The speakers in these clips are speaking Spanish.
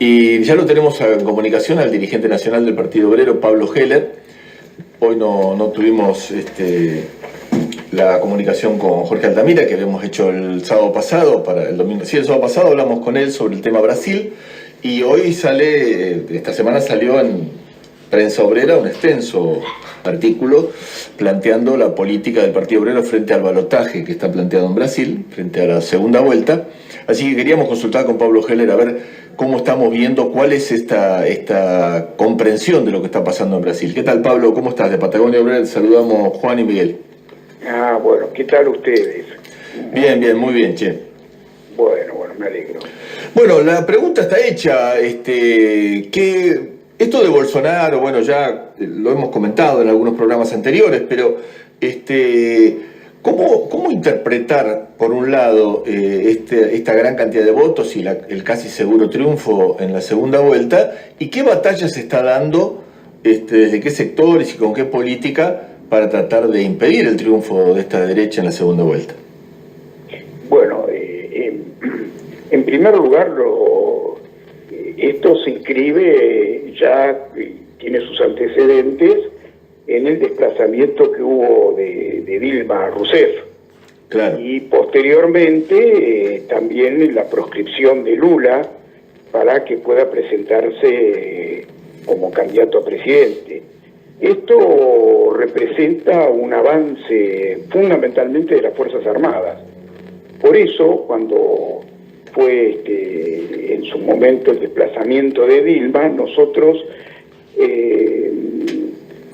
Y ya lo tenemos en comunicación al dirigente nacional del Partido Obrero, Pablo Heller. Hoy no tuvimos la comunicación con Jorge Altamira, que habíamos hecho el sábado pasado, para el domingo. Sí, el sábado pasado hablamos con él sobre el tema Brasil, y hoy esta semana salió en Prensa Obrera un extenso artículo planteando la política del Partido Obrero frente al balotaje que está planteado en Brasil, frente a la segunda vuelta. Así que queríamos consultar con Pablo Heller a ver cómo estamos viendo, cuál es esta comprensión de lo que está pasando en Brasil. ¿Qué tal, Pablo? ¿Cómo estás? De Patagonia Obrera te saludamos Juan y Miguel. Bueno, ¿qué tal ustedes? Bien, muy bien, che. Bueno, me alegro. Bueno, la pregunta está hecha. Esto de Bolsonaro, bueno, ya lo hemos comentado en algunos programas anteriores, pero ¿cómo interpretar, por un lado, esta gran cantidad de votos y el casi seguro triunfo en la segunda vuelta? ¿Y qué batalla se está dando, desde qué sectores y con qué política, para tratar de impedir el triunfo de esta derecha en la segunda vuelta? Bueno, en primer lugar, esto se inscribe tiene sus antecedentes en el desplazamiento que hubo de Dilma Rousseff. Claro. Y posteriormente también en la proscripción de Lula para que pueda presentarse como candidato a presidente. Esto representa un avance fundamentalmente de las Fuerzas Armadas. Por eso, cuando fue en su momento el desplazamiento de Dilma, nosotros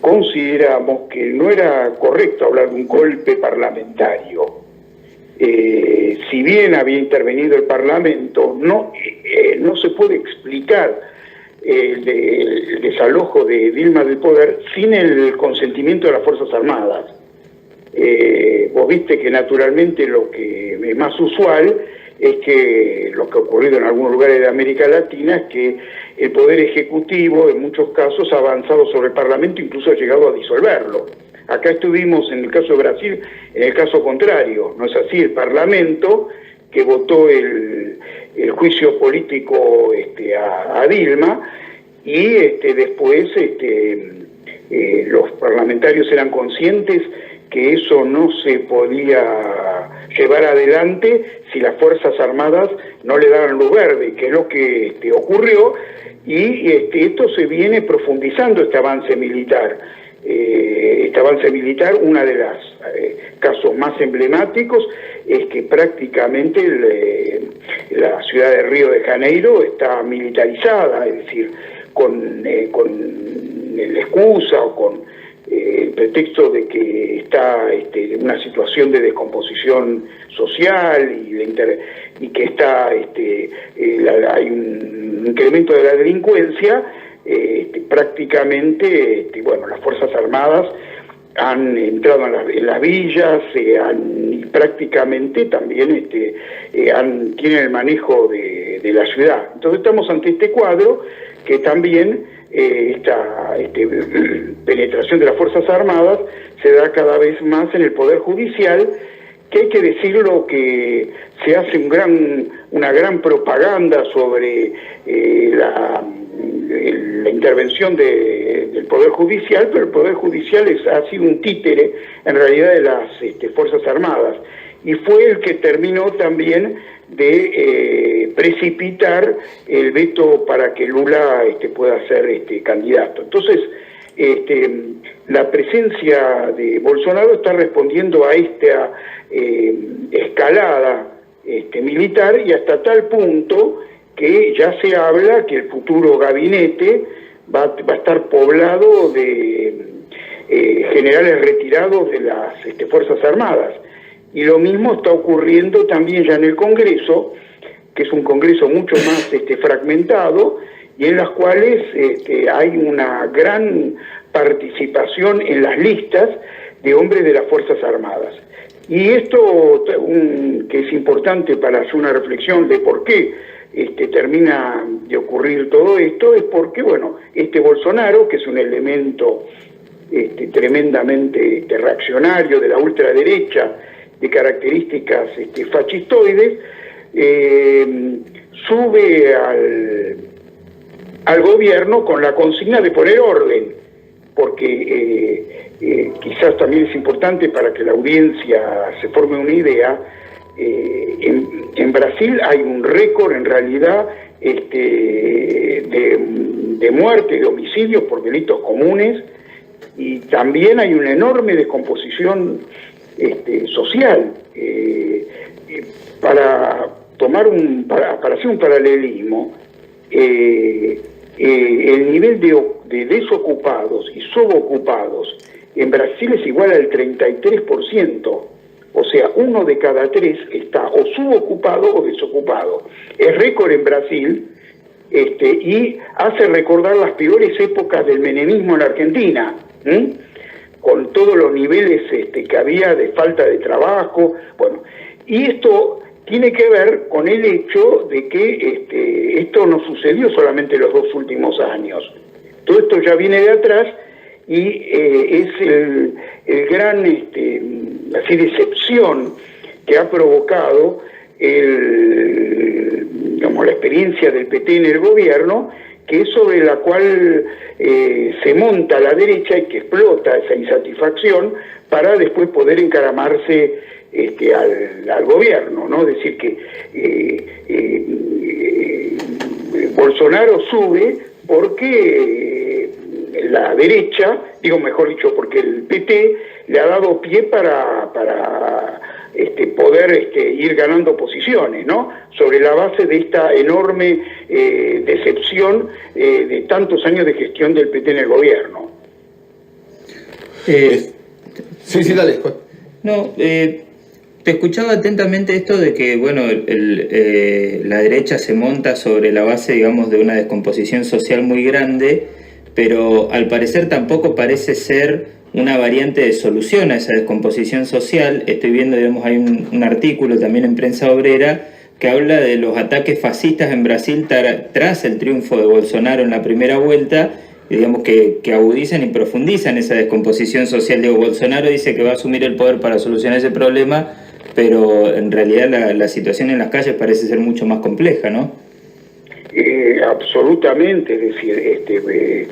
consideramos que no era correcto hablar de un golpe parlamentario. Si bien había intervenido el Parlamento, no se puede explicar el desalojo de Dilma del poder sin el consentimiento de las Fuerzas Armadas. Vos viste que naturalmente lo que es más usual es que lo que ha ocurrido en algunos lugares de América Latina es que el Poder Ejecutivo en muchos casos ha avanzado sobre el Parlamento, incluso ha llegado a disolverlo. Acá estuvimos en el caso de Brasil, en el caso contrario, ¿no es así? El Parlamento, que votó el juicio político a Dilma, y después los parlamentarios eran conscientes que eso no se podía llevar adelante si las Fuerzas Armadas no le daban luz verde, que es lo que ocurrió, y esto se viene profundizando, este avance militar. Una de las casos más emblemáticos es que prácticamente la ciudad de Río de Janeiro está militarizada, es decir, con la excusa o con el pretexto de que está en una situación de descomposición social y que está hay un incremento de la delincuencia. Prácticamente, las Fuerzas Armadas han entrado en las villas, y prácticamente también tienen el manejo de la ciudad. Entonces estamos ante este cuadro que también esta penetración de las Fuerzas Armadas se da cada vez más en el Poder Judicial, que hay que decirlo que se hace una gran propaganda sobre la intervención del Poder Judicial, pero el Poder Judicial ha sido un títere en realidad de las Fuerzas Armadas, y fue el que terminó también de precipitar el veto para que Lula pueda ser candidato. Entonces, la presencia de Bolsonaro está respondiendo a esta escalada militar, y hasta tal punto que ya se habla que el futuro gabinete va a estar poblado de generales retirados de las Fuerzas Armadas. Y lo mismo está ocurriendo también ya en el Congreso, que es un Congreso mucho más fragmentado, y en las cuales hay una gran participación en las listas de hombres de las Fuerzas Armadas. Y esto, que es importante para hacer una reflexión de por qué termina de ocurrir todo esto, es porque, Bolsonaro, que es un elemento tremendamente reaccionario de la ultraderecha, de características fascistoides, sube al gobierno con la consigna de poner orden, porque quizás también es importante para que la audiencia se forme una idea. En Brasil hay un récord en realidad de muerte, de homicidios por delitos comunes, y también hay una enorme descomposición social. Para hacer un paralelismo, el nivel de desocupados y subocupados en Brasil es igual al 33%. O sea, 1 de cada 3 está o subocupado o desocupado. Es récord en Brasil, y hace recordar las peores épocas del menemismo en la Argentina, con todos los niveles que había de falta de trabajo. Bueno, y esto tiene que ver con el hecho de que esto no sucedió solamente en los 2 últimos años. Todo esto ya viene de atrás y es el gran decepción que ha provocado la experiencia del PT en el gobierno, que es sobre la cual se monta la derecha y que explota esa insatisfacción para después poder encaramarse al gobierno, ¿no? Es decir, que Bolsonaro sube porque la derecha, mejor dicho, porque el PT le ha dado pie para poder ir ganando posiciones, ¿no? Sobre la base de esta enorme decepción de tantos años de gestión del PT en el gobierno. Sí, dale. No, te escuchaba atentamente esto de que, bueno, la derecha se monta sobre la base, digamos, de una descomposición social muy grande, pero al parecer tampoco parece ser una variante de solución a esa descomposición social. Estoy viendo, digamos, hay un artículo también en Prensa Obrera que habla de los ataques fascistas en Brasil tras el triunfo de Bolsonaro en la primera vuelta, digamos que agudizan y profundizan esa descomposición social. Bolsonaro dice que va a asumir el poder para solucionar ese problema, pero en realidad la situación en las calles parece ser mucho más compleja, ¿no? Absolutamente, es decir,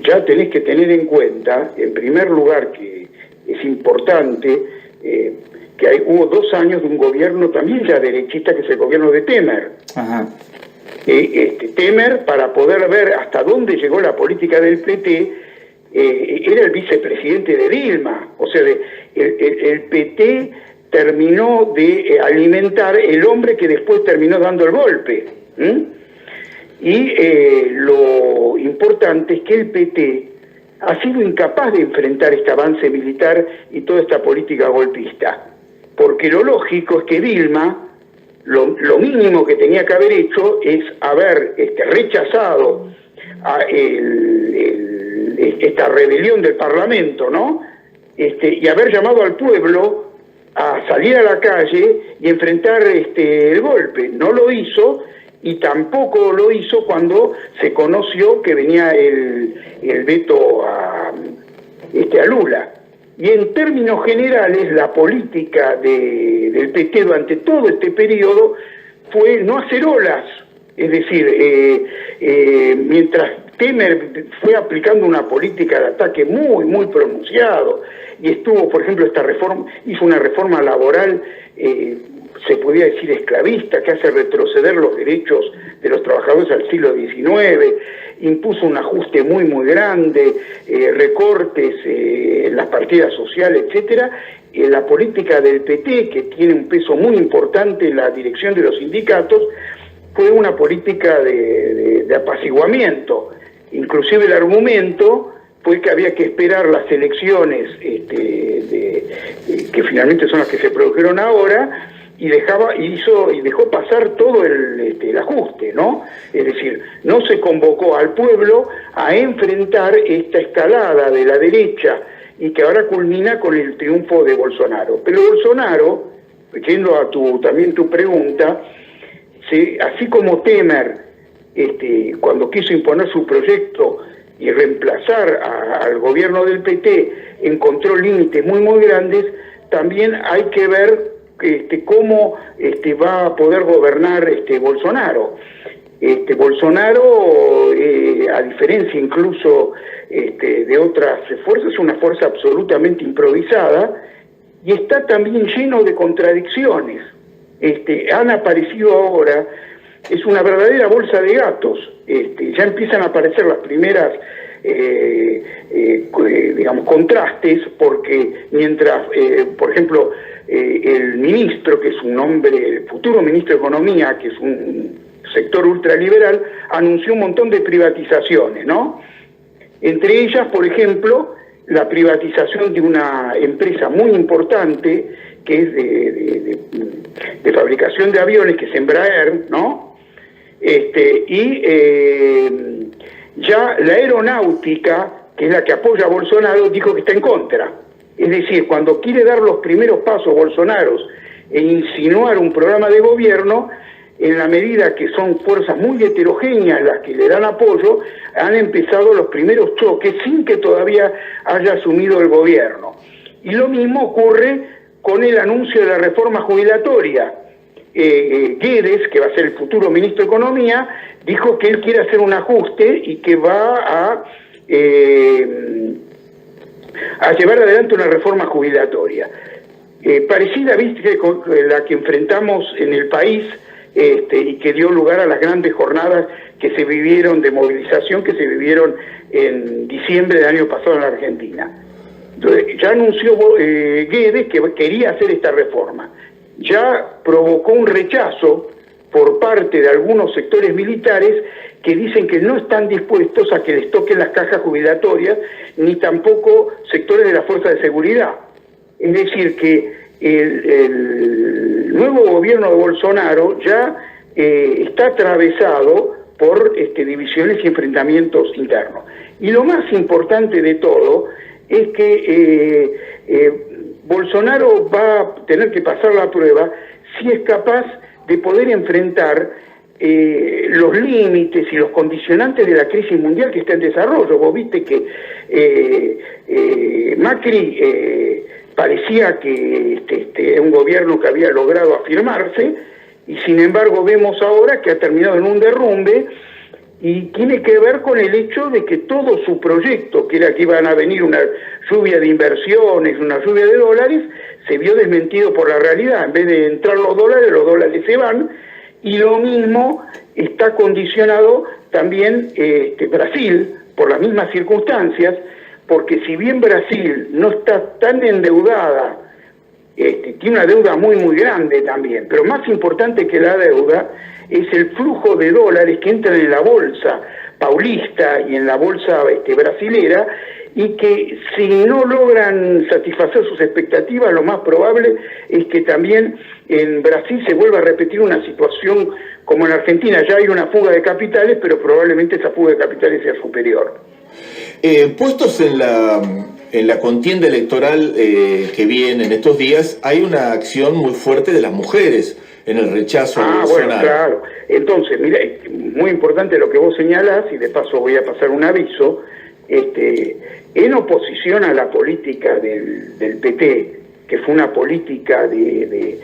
ya tenés que tener en cuenta, en primer lugar, que es importante que hubo 2 años de un gobierno también ya derechista, que es el gobierno de Temer. Ajá. Temer, para poder ver hasta dónde llegó la política del PT, era el vicepresidente de Dilma. O sea, el PT terminó de alimentar el hombre que después terminó dando el golpe. Y lo importante es que el PT ha sido incapaz de enfrentar este avance militar y toda esta política golpista. Porque lo lógico es que Dilma, lo mínimo que tenía que haber hecho es haber rechazado esta rebelión del Parlamento, ¿no? Y haber llamado al pueblo a salir a la calle y enfrentar el golpe. No lo hizo, y tampoco lo hizo cuando se conoció que venía el veto a Lula. Y en términos generales, la política del PT durante todo este periodo fue no hacer olas. Es decir, mientras Temer fue aplicando una política de ataque muy, muy pronunciado, y estuvo, por ejemplo, hizo una reforma laboral, se podría decir esclavista, que hace retroceder los derechos de los trabajadores al siglo XIX, impuso un ajuste muy, muy grande, recortes en las partidas sociales, etcétera. La política del PT, que tiene un peso muy importante en la dirección de los sindicatos, fue una política de apaciguamiento. Inclusive el argumento fue que había que esperar las elecciones que finalmente son las que se produjeron ahora, y dejó pasar todo el ajuste, ¿no? Es decir, no se convocó al pueblo a enfrentar esta escalada de la derecha, y que ahora culmina con el triunfo de Bolsonaro. Pero Bolsonaro, yendo a también tu pregunta, así como Temer, cuando quiso imponer su proyecto y reemplazar al gobierno del PT, encontró límites muy, muy grandes, también hay que ver cómo va a poder gobernar Bolsonaro. Bolsonaro, a diferencia incluso de otras fuerzas, es una fuerza absolutamente improvisada y está también lleno de contradicciones. Han aparecido ahora, es una verdadera bolsa de gatos. Ya empiezan a aparecer las primeras digamos, contrastes, porque mientras, por ejemplo, el ministro, que es un hombre, el futuro ministro de Economía, que es un sector ultraliberal, anunció un montón de privatizaciones, ¿no? Entre ellas, por ejemplo, la privatización de una empresa muy importante, que es de fabricación de aviones, que es Embraer, ¿no? Ya la aeronáutica, que es la que apoya a Bolsonaro, dijo que está en contra. Es decir, cuando quiere dar los primeros pasos Bolsonaro e insinuar un programa de gobierno, en la medida que son fuerzas muy heterogéneas las que le dan apoyo, han empezado los primeros choques sin que todavía haya asumido el gobierno. Y lo mismo ocurre con el anuncio de la reforma jubilatoria. Guedes, que va a ser el futuro ministro de Economía, dijo que él quiere hacer un ajuste y que va a llevar adelante una reforma jubilatoria. Parecida, viste, con la que enfrentamos en el país, y que dio lugar a las grandes jornadas que se vivieron de movilización, que se vivieron en diciembre del año pasado en la Argentina. Entonces, ya anunció Guedes que quería hacer esta reforma. Ya provocó un rechazo por parte de algunos sectores militares que dicen que no están dispuestos a que les toquen las cajas jubilatorias, ni tampoco sectores de la fuerza de seguridad. Es decir, que el nuevo gobierno de Bolsonaro ya está atravesado por divisiones y enfrentamientos internos. Y lo más importante de todo es que Bolsonaro va a tener que pasar la prueba si es capaz de poder enfrentar los límites y los condicionantes de la crisis mundial que está en desarrollo. Vos viste que Macri parecía que era un gobierno que había logrado afirmarse, y sin embargo vemos ahora que ha terminado en un derrumbe, y tiene que ver con el hecho de que todo su proyecto, que era que iban a venir una lluvia de inversiones, una lluvia de dólares, se vio desmentido por la realidad. En vez de entrar los dólares se van, y lo mismo está condicionado también Brasil, por las mismas circunstancias, porque si bien Brasil no está tan endeudada, tiene una deuda muy muy grande también, pero más importante que la deuda es el flujo de dólares que entran en la bolsa paulista y en la bolsa brasilera, y que si no logran satisfacer sus expectativas, lo más probable es que también en Brasil se vuelva a repetir una situación como en Argentina. Ya hay una fuga de capitales, pero probablemente esa fuga de capitales sea superior. Puestos en la contienda electoral que viene en estos días, hay una acción muy fuerte de las mujeres en el rechazo a Bolsonaro. Bueno, claro. Entonces, mira, muy importante lo que vos señalás, y de paso voy a pasar un aviso. En oposición a la política del PT, que fue una política de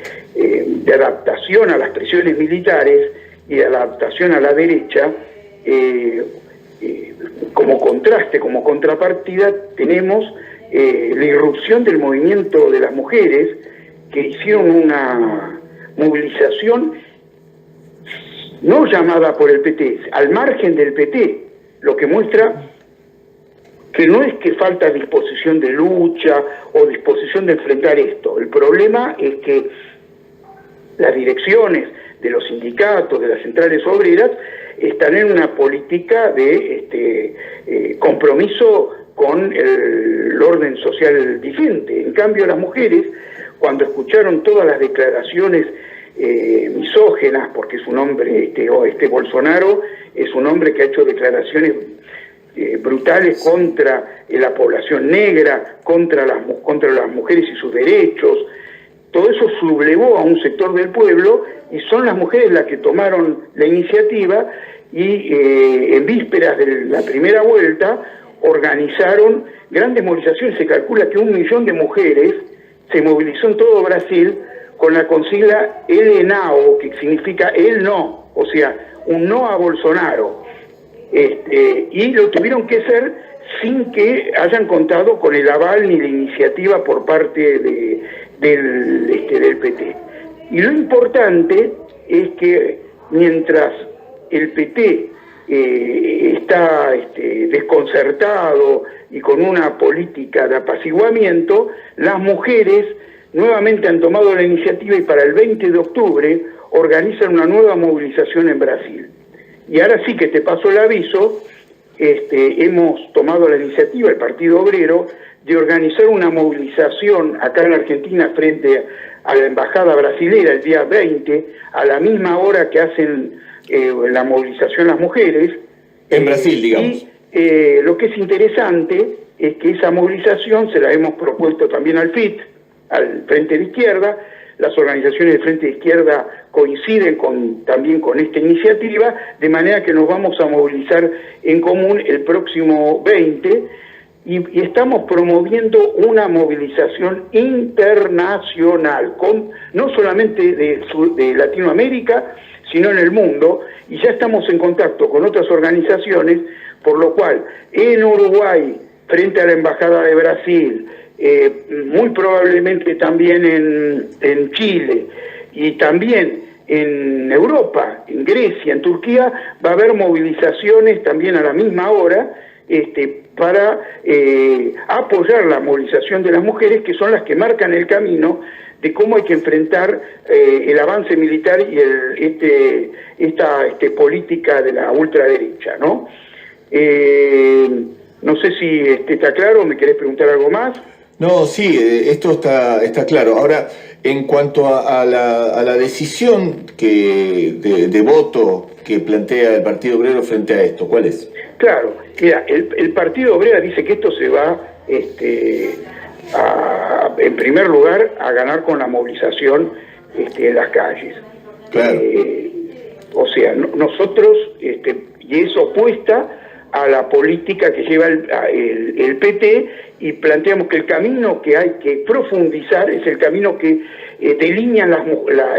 adaptación a las presiones militares y de adaptación a la derecha, como contraste, como contrapartida, tenemos la irrupción del movimiento de las mujeres, que hicieron una movilización no llamada por el PT, al margen del PT, lo que muestra que no es que falta disposición de lucha o disposición de enfrentar esto. El problema es que las direcciones de los sindicatos, de las centrales obreras, están en una política de compromiso con el orden social vigente. En cambio, las mujeres, cuando escucharon todas las declaraciones misógenas, porque es un hombre, Bolsonaro es un hombre que ha hecho declaraciones brutales contra la población negra, contra las mujeres y sus derechos, todo eso sublevó a un sector del pueblo, y son las mujeres las que tomaron la iniciativa, y en vísperas de la primera vuelta organizaron grandes movilizaciones. Se calcula que 1 millón de mujeres se movilizó en todo Brasil con la consigna El Não, que significa él no, o sea, un no a Bolsonaro, y lo tuvieron que hacer sin que hayan contado con el aval ni la iniciativa por parte del PT. Y lo importante es que mientras el PT está desconcertado y con una política de apaciguamiento, las mujeres nuevamente han tomado la iniciativa y para el 20 de octubre organizan una nueva movilización en Brasil. Y ahora sí que te paso el aviso, hemos tomado la iniciativa, el Partido Obrero, de organizar una movilización acá en Argentina frente a la Embajada Brasilera el día 20, a la misma hora que hacen la movilización las mujeres. En Brasil, digamos. Y lo que es interesante es que esa movilización se la hemos propuesto también al FIT, al Frente de Izquierda. Las organizaciones del Frente de Izquierda coinciden también con esta iniciativa, de manera que nos vamos a movilizar en común el próximo 20 y estamos promoviendo una movilización internacional, no solamente de Latinoamérica, sino en el mundo, y ya estamos en contacto con otras organizaciones, por lo cual en Uruguay, frente a la Embajada de Brasil, muy probablemente también en Chile y también en Europa, en Grecia, en Turquía, va a haber movilizaciones también a la misma hora para apoyar la movilización de las mujeres, que son las que marcan el camino de cómo hay que enfrentar el avance militar y esta política de la ultraderecha, ¿no? No sé si está claro, ¿me querés preguntar algo más? No, sí, esto está claro. Ahora, en cuanto a la decisión de voto que plantea el Partido Obrero frente a esto, ¿cuál es? Claro, mira, el Partido Obrero dice que esto se va, en primer lugar, a ganar con la movilización en las calles. Claro. O sea, nosotros, y es opuesta a la política que lleva el PT, y planteamos que el camino que hay que profundizar es el camino que delinea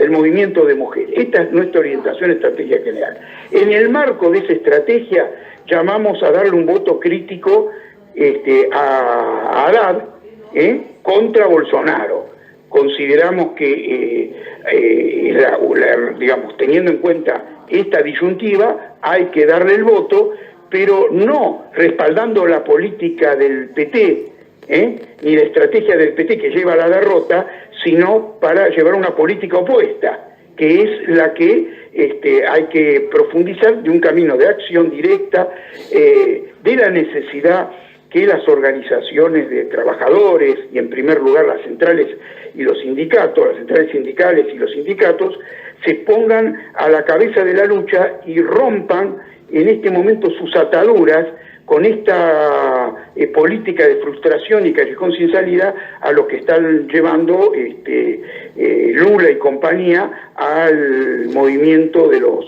el movimiento de mujeres. Esta es nuestra orientación, estrategia general. En el marco de esa estrategia llamamos a darle un voto crítico a Haddad contra Bolsonaro. Consideramos que, digamos, teniendo en cuenta esta disyuntiva, hay que darle el voto, pero no respaldando la política del PT, ni la estrategia del PT que lleva a la derrota, sino para llevar una política opuesta, que es la que hay que profundizar, de un camino de acción directa, de la necesidad que las organizaciones de trabajadores, y en primer lugar las centrales y los sindicatos, las centrales sindicales y los sindicatos, se pongan a la cabeza de la lucha y rompan en este momento sus ataduras con esta política de frustración y callejón sin salida a lo que están llevando Lula y compañía al movimiento de los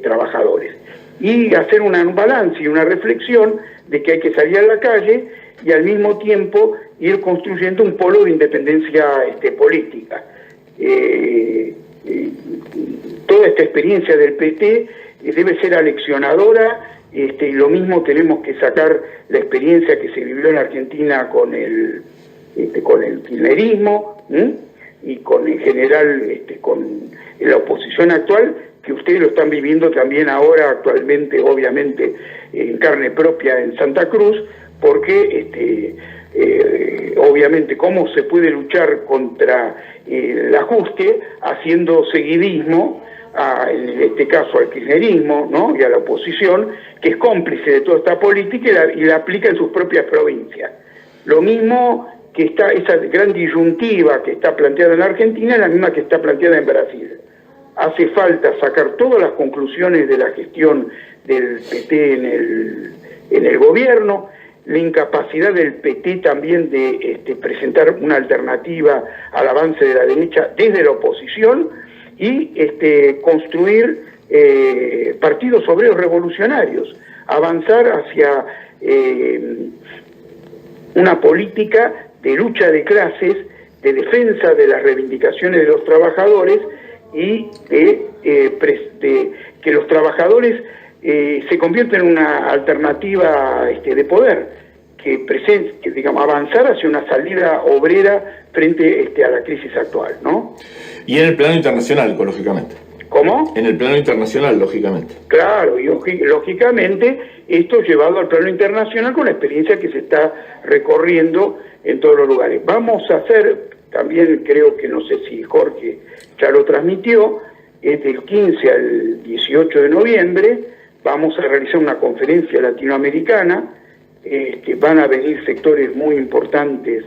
trabajadores. Y hacer un balance y una reflexión de que hay que salir a la calle y al mismo tiempo ir construyendo un polo de independencia política. Toda esta experiencia del PT debe ser aleccionadora, y lo mismo tenemos que sacar la experiencia que se vivió en Argentina con el kirchnerismo, y en general con la oposición actual, que ustedes lo están viviendo también ahora actualmente, obviamente, en carne propia en Santa Cruz, porque obviamente cómo se puede luchar contra el ajuste haciendo seguidismo, en este caso al kirchnerismo, ¿no?, y a la oposición, que es cómplice de toda esta política y la aplica en sus propias provincias. Lo mismo que está esa gran disyuntiva que está planteada en Argentina, es la misma que está planteada en Brasil. Hace falta sacar todas las conclusiones de la gestión del PT en el gobierno, la incapacidad del PT también de presentar una alternativa al avance de la derecha desde la oposición, y construir partidos obreros revolucionarios, avanzar hacia una política de lucha de clases, de defensa de las reivindicaciones de los trabajadores y de que los trabajadores se convierten en una alternativa de poder, que digamos, avanzar hacia una salida obrera frente a la crisis actual, ¿no? Y en el plano internacional, lógicamente. ¿Cómo? En el plano internacional, lógicamente. Claro, y lógicamente esto llevado al plano internacional con la experiencia que se está recorriendo en todos los lugares. Vamos a hacer, también creo que no sé si Jorge ya lo transmitió, del 15 al 18 de noviembre vamos a realizar una conferencia latinoamericana, que van a venir sectores muy importantes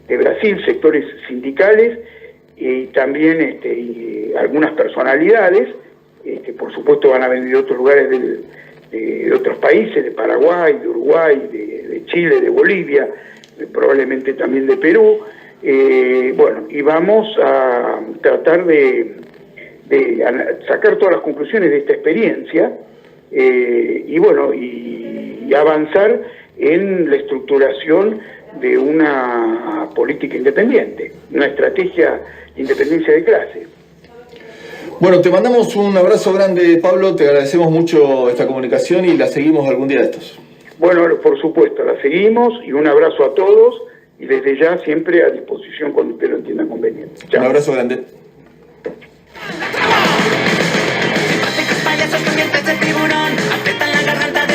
de Brasil, sectores sindicales, y también y algunas personalidades, por supuesto van a venir de otros lugares de otros países, de Paraguay, de Uruguay, de Chile, de Bolivia, probablemente también de Perú. Bueno, y vamos a tratar de sacar todas las conclusiones de esta experiencia, y bueno, y avanzar en la estructuración de una política independiente, una estrategia de independencia de clase. Bueno, te mandamos un abrazo grande, Pablo, te agradecemos mucho esta comunicación y la seguimos algún día de estos. Bueno, por supuesto, la seguimos, y un abrazo a todos, y desde ya siempre a disposición cuando usted lo entienda conveniente. Chao. Un abrazo grande. Simpáticos payasos con dientes de tiburón, aprietan la garganta